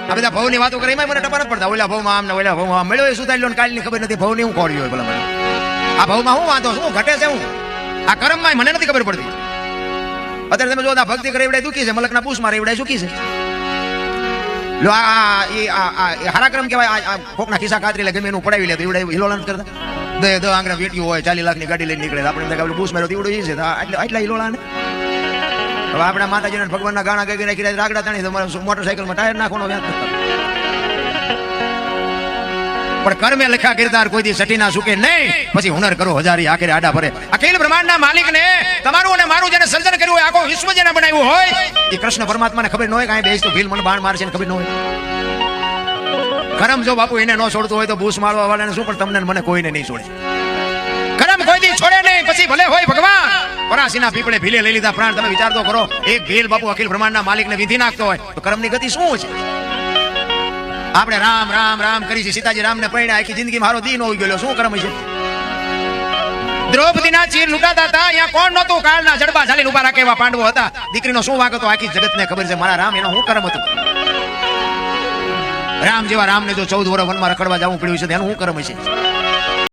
આ બધા ભવની વાતો કરે એમાં મને ટપા નથી પડતા. ઓલા ભવમાં આમ ને ઓલા ભવમાં આમ મળ્યો એ સુધારી લો ને કાલની ખબર નથી ભવની હું ખોરી હોય ભલા મને. આ ભવમાં હું વાંધો શું ઘટે છે હું આ કર્મમાં મને નથી ખબર પડતી. અત્યારે તમે જો આ ભક્તિ કરે એવડે દુખી છે, મલકના પૂછ મારે એવડે સુખી છે. લો આ હારા કર્મ કહેવાય. કોકના ખિસ્સા કાતરી લે ગમે એનું પડાવી લે તો એવડે હિલોળા નથી કરતા. 10 આંગણા વેટ્યું હોય 40 લાખની ગાડી લઈને નીકળે આપણે પૂછ માર્યો એવડો છે આટલા હિલોળા ને. હવે આપણા માતાજીના ભગવાનના ગાણા ગઈ નાખી રાગડા તાણી તમારે મોટરસાઇકલમાં ટાયર નાખવાનો વ્યાજ કરતા. પણ કર્મે લખા કિરદાર કોઈ દી સટી ના સુકે નહીં. પછી હુનર કરો હજારી આખરે આડા ભરે. અખિલ બ્રહ્માંડના માલિકને તમારું અને મારું જેને સર્જન કર્યું હોય આખો વિશ્વ જેને બનાવ્યું હોય એ કૃષ્ણ પરમાત્માને ખબર ન હોય કાંઈ બેસ તો ભીલ મને બાણ મારશે ને ખબર ન હોય. કરમ જો બાપુ એને ન છોડતો હોય તો બૂસ મારવા વાળાને શું, પણ તમને મને કોઈને નહીં છોડે. કરમ કોઈ દી છોડે નહીં. પછી ભલે હોય ભગવાન પરાસીના પીપળે ભીલે લઈ લીધા પ્રાણ. તમે વિચાર તો કરો એક ભીલ બાપુ અખિલ બ્રહ્માંડના માલિકને વિધિ નાખતો હોય તો કરમની ગતિ શું છે? આપણે રામ રામ રામ કરી છે, સીતાજી રામને પરણ્યા, આખી જિંદગી મારો દી નો ઉઈ ગયો, શું કરમ છે? દ્રૌપદીના ચીર લૂંટાતા હતા, અહીંયા કોણ નહોતું? કાળના જડબા ઝાલીને ઉભા રાખે એવા પાંડવો હતા. દીકરીનો શું વાંક હતો આખી જગતને ખબર છે. મારા રામ એનો શું કર્મ હતું? રામ જેવા રામને જો 14 વર્ષ વનમાં રખડવા જવું પડ્યું છે એનું શું કર્મ છે?